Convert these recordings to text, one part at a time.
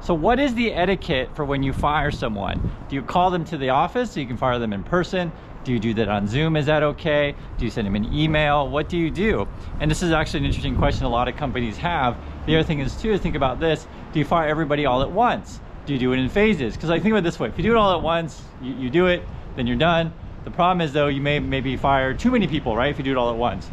So what is the etiquette for when you fire someone? Do you call them to the office so you can fire them in person? Do you do that on Zoom? Is that okay? Do you send them an email? What do you do? And this is actually an interesting question a lot of companies have. The other thing is too, think about this. Do you fire everybody all at once? Do you do it in phases? Because I think about it this way, if you do it all at once, you do it, then you're done. The problem is though, you may maybe fire too many people, right? If you do it all at once.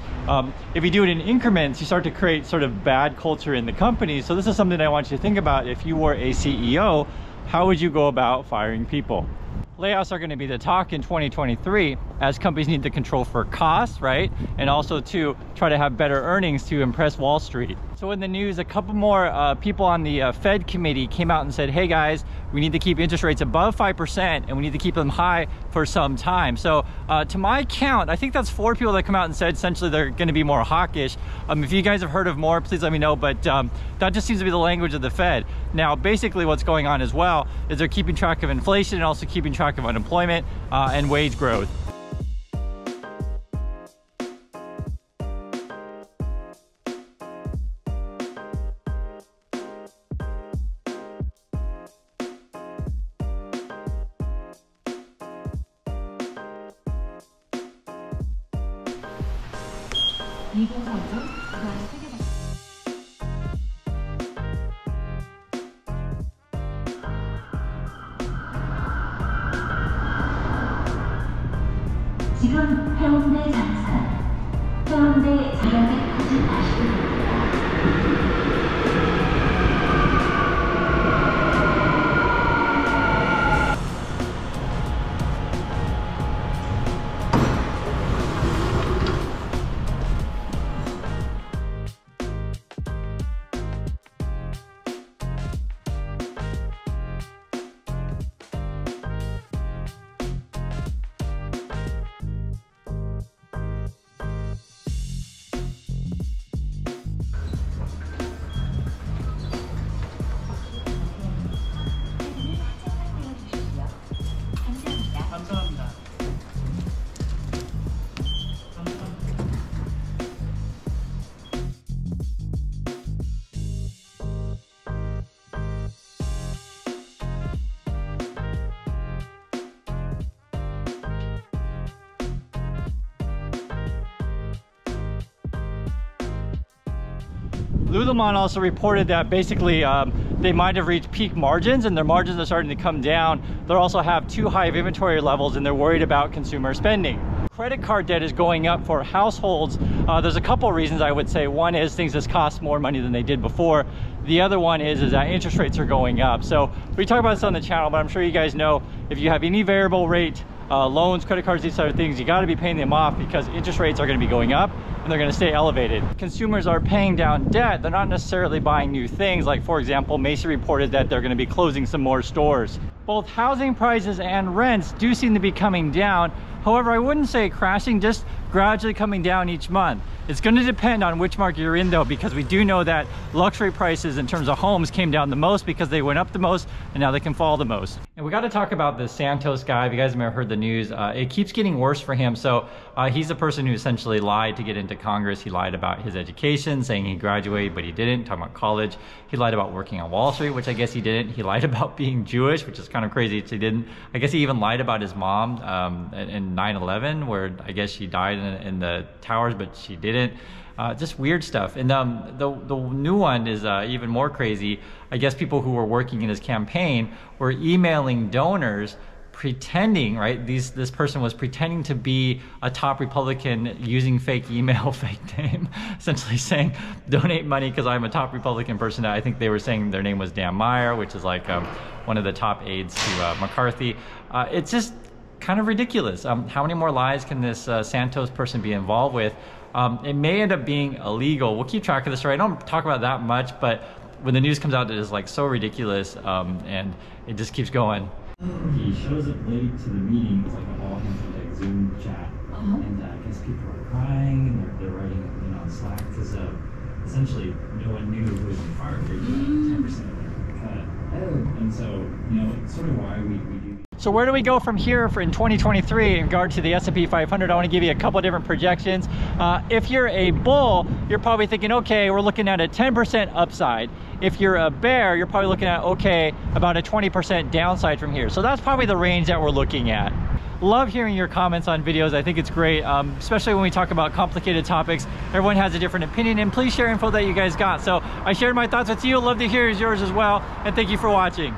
If you do it in increments, you start to create sort of bad culture in the company. So this is something I want you to think about. If you were a CEO, how would you go about firing people? Layoffs are going to be the talk in 2023 as companies need to control for costs, right? And also to try to have better earnings to impress Wall Street. So in the news, a couple more people on the Fed committee came out and said, hey guys, we need to keep interest rates above 5% and we need to keep them high for some time. So to my count, I think that's 4 people that come out and said essentially they're going to be more hawkish. If you guys have heard of more, please let me know, but that just seems to be the language of the Fed. Now, basically what's going on as well is they're keeping track of inflation and also keeping track of unemployment and wage growth. 지금 해운대 장산, 해운대 자연백화점 가시됩니다. Lululemon also reported that basically they might have reached peak margins and their margins are starting to come down. They also have too high of inventory levels and they're worried about consumer spending. Credit card debt is going up for households. There's a couple reasons I would say. One is things just cost more money than they did before. The other one is that interest rates are going up. So we talk about this on the channel, but I'm sure you guys know if you have any variable rate loans, credit cards, these sort of things, you got to be paying them off because interest rates are going to be going up and they're going to stay elevated. Consumers are paying down debt. They're not necessarily buying new things. Like for example, Macy reported that they're going to be closing some more stores. Both housing prices and rents do seem to be coming down. However, I wouldn't say crashing, just gradually coming down each month. It's going to depend on which market you're in though, because we do know that luxury prices in terms of homes came down the most because they went up the most and now they can fall the most. And we got to talk about the Santos guy. If you guys may have heard the news, it keeps getting worse for him. So he's a person who essentially lied to get into Congress. He lied about his education, saying he graduated, but he didn't, talking about college. He lied about working on Wall Street, which I guess he didn't. He lied about being Jewish, which is kind of crazy. He didn't. I guess he even lied about his mom in 9/11, where I guess she died in the towers, but she didn't. Just weird stuff. And the new one is even more crazy. I guess people who were working in his campaign were emailing donors pretending, right? This person was pretending to be a top Republican using fake email, fake name, essentially saying, donate money because I'm a top Republican person. I think they were saying their name was Dan Meyer, which is like one of the top aides to McCarthy. It's just kind of ridiculous. How many more lies can this Santos person be involved with? It may end up being illegal. We'll keep track of this story. I don't talk about that much, but when the news comes out, it is like so ridiculous, and it just keeps going. He shows up late to the meeting. It's like a all hands on deck Zoom chat, and I guess people are crying and they're writing on Slack because essentially no one knew who was being fired. 10% of their cut, and so it's sort of why we do. So where do we go from here in 2023 in regard to the S&P 500? I want to give you a couple of different projections. If you're a bull, you're probably thinking, okay, we're looking at a 10% upside. If you're a bear, you're probably looking at, okay, about a 20% downside from here. So that's probably the range that we're looking at. Love hearing your comments on videos. I think it's great, especially when we talk about complicated topics. Everyone has a different opinion, and please share info that you guys got. So I shared my thoughts with you. Love to hear yours as well, and thank you for watching.